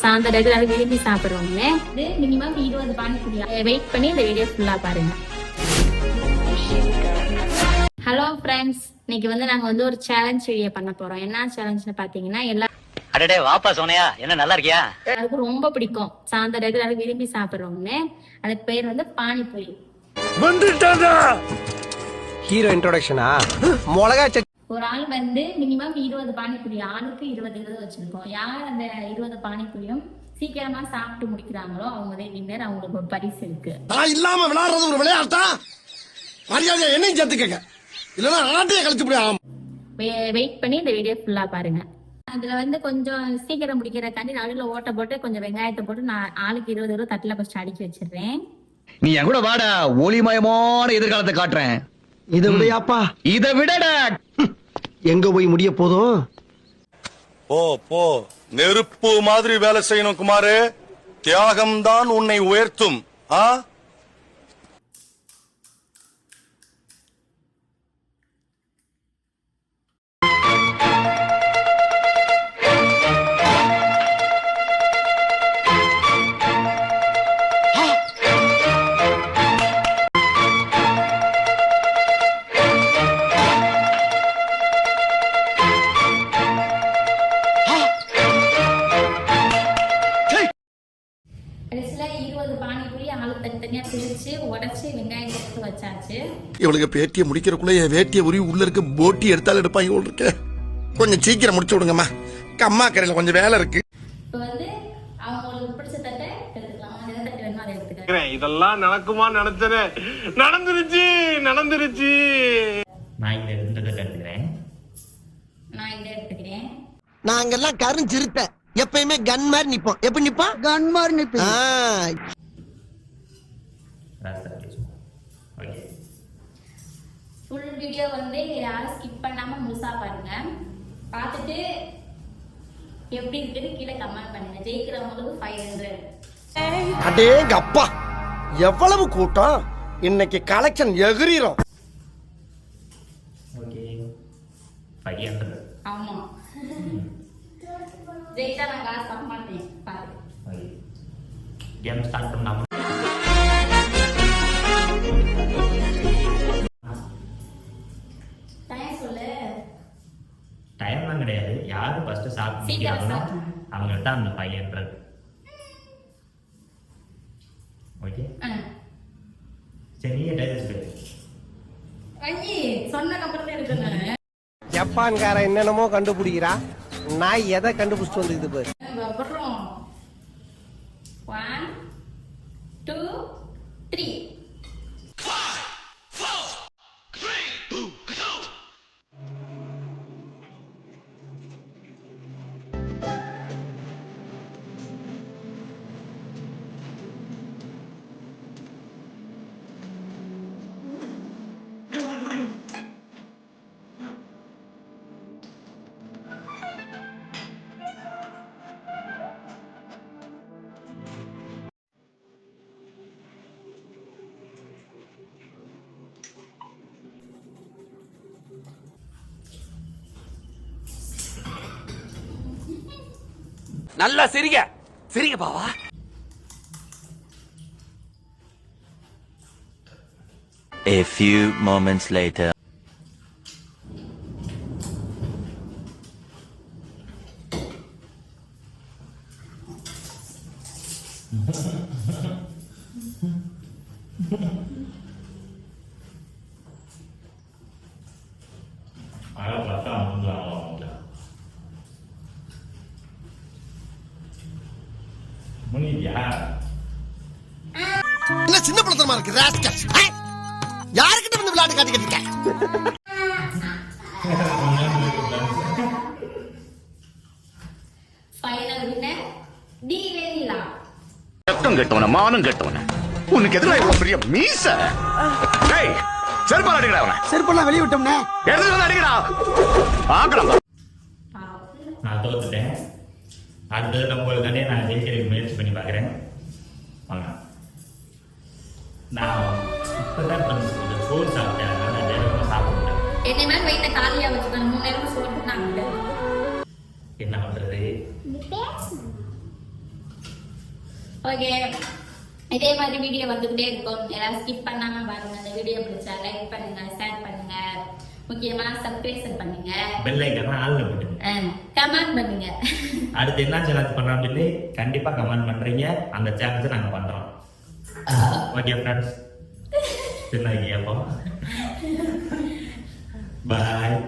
சாயந்தரம் எல்லாரும் விரும்பி சாப்பிடுறவங்க இது மினிமம் 20 பானிபூரி. வெயிட் பண்ணி இந்த வீடியோ ஃபுல்லா பாருங்க. ஹலோ ஃப்ரெண்ட்ஸ், இன்னைக்கு நாங்க ஒரு சேலஞ்ச் வீடியோ பண்ண போறோம். என்ன சேலஞ்ச்னு பாத்தீங்கன்னா, அடடே வாப்பா சோனியா, என்ன நல்லா இருக்கியா? எல்லாருக்கும் ரொம்ப பிடிக்கும், சாயந்தரம் எல்லாரும் விரும்பி சாப்பிடுறவங்க. அதுக்கு பேர் பானிபூரி. ஹீரோ இன்ட்ரோடக்ஷனா? மிளகா ஒரு ஆள் மினிமம் 20 பானிபூரி, ஆளுக்கு 20 வச்சிருக்கோம். யார் அந்த 20 பானிபூரியும் சீக்கிரமா சாப்பிட்டு முடிக்கிறாங்களோ அவங்களே வின்னர். அவங்களுக்கு ஒரு பரிசு இருக்கு. நான் இல்லாம விளையாடுறது ஒரு விளையாட்டா? மரியாதை என்னையும் சேர்த்துக்கங்க, இல்லன்னா ஆட்டையை கழிச்சு போய். வெயிட் பண்ணி இந்த வீடியோ ஃபுல்லா பாருங்க. அதுல கொஞ்சம் சீக்கிரம் முடிக்கிறக்காண்டி நடுவில் ஓட்ட போட்டு கொஞ்சம் வெங்காயத்தை போட்டு நான் ஆளுக்கு 20 தட்டுல ஃபர்ஸ்ட் அடிக்க வச்சிடுறேன். நீ என் கூட வாடா, ஒளிமயமான எதிர்காலத்தை காட்டுறேன். இதை விடையாப்பா, இதை விடடா. எங்க போய் முடிய போதும்? போ நெருப்பு மாதிரி வேலை செய்யணும் குமாரு. தியாகம் தான் உன்னை உயர்த்தும். இவளுக்கு பேட்டியை முடிக்கிறக்குள்ள என் வேட்டியை உரி உள்ள இருக்க போட்டி எடுத்தாலும் எடுப்பாங்க போல் இருக்க. கொஞ்சம் சீக்கிரம் முடிச்சு விடுங்கம்மா, அம்மா கரையில கொஞ்சம் வேலை இருக்கு. இதெல்லாம் நடக்குமா? நடந்துருச்சு. நாங்கெல்லாம் கருஞ்சிருத்த எப்பயுமே கன் மாதிரி நிப்போம். எப்படி நிப்போம்? கன் மாதிரி நிப்போம். ஃபுல் வீடியோ யாரும் ஸ்கிப் பண்ணாம முழுசா பாருங்க. பார்த்துட்டு எப்படி இருக்குன்னு கீழே கமெண்ட் பண்ணுங்க. ஜெயிக்கிறவங்களுக்கு 500. அடேங்க அப்பா, எவ்வளவு கூட்டம்! இன்னைக்கு கலெக்ஷன் எகிரிரும். ஆமா, ஜெயிச்சா நான் காசு தர மாட்டேன். பாரு, கேம் ஸ்டார்ட் பண்ணாம டைம்லாம் கிடையாது. யாரு ஃபர்ஸ்ட் சாப்பிட்டு அவங்கள்ட்ட அந்த 500. ஓகே, சரி சொன்ன அப்புறம் இருக்குங்க. ஜப்பான்கார என்னென்னமோ கண்டுபிடிக்கிறா, நான் எதை கண்டுபிடிச்சிட்டு வந்துக்குது பாரு. 1 2 3. நல்லா சிரிங்க சிரிங்க பாவா. A few moments later. என்ன சின்ன பழத்தனமா இருக்கு ராஸ்கல்ஸ். யாருக்கிட்ட வந்து விளையாட்டு காட்டிக்கிட்டு இருக்க? ஃபைனல் வின்னர் டி வெண்ணிலா. ரத்தம் கட்டவன, மானம் கட்டவன, உனக்கு எதிராக இவ்வளவு பெரிய மீச. டேய், செருப்பால அடிக்கடா அவனை. செருப்பெல்லாம் வெளிய விட்டோம்னே, எடுத்து வந்து அடிக்கடா. ஆக்கலாம். நான் தோத்துட்டேன். அடுத்தது நம்மளுக்கானே நான் ஜெயிக்கிறதுக்கு முயற்சி பண்ணி பார்க்குறேன். வாங்க, நான் இப்போதான் கொஞ்சம் சோறு சாப்பிட்டேன், அதனால வேகமாக சாப்பிட முடியல. என்ன மாதிரி வயிற்ற காலியாக வச்சுக்கணும். 3 நேரம் சோறு நான் என்ன பண்ணுறது? ஓகே, இதே மாதிரி வீடியோ வந்துகிட்டே இருக்கும். யாராவது ஸ்கிப் பண்ணாம பாருங்க. இந்த வீடியோ பிடிச்சா லைக் பண்ணுங்க, ஷேர் பண்ணுங்க, முக்கியமா சப்ஸ்கிரைப் பண்ணுங்க, பெல் ஐக்கான ஆல்ல போட்டுங்க, கமெண்ட் பண்ணுங்க. அடுத்து என்ன சேலஞ்ச் பண்றோம்னு சொல்லி கண்டிப்பா கமெண்ட் பண்றீங்க. அந்த சேலஞ்சை நாங்க பண்றோம். ஓகே ஃப்ரெண்ட்ஸ், சின்ன கேப்போம். பாய்.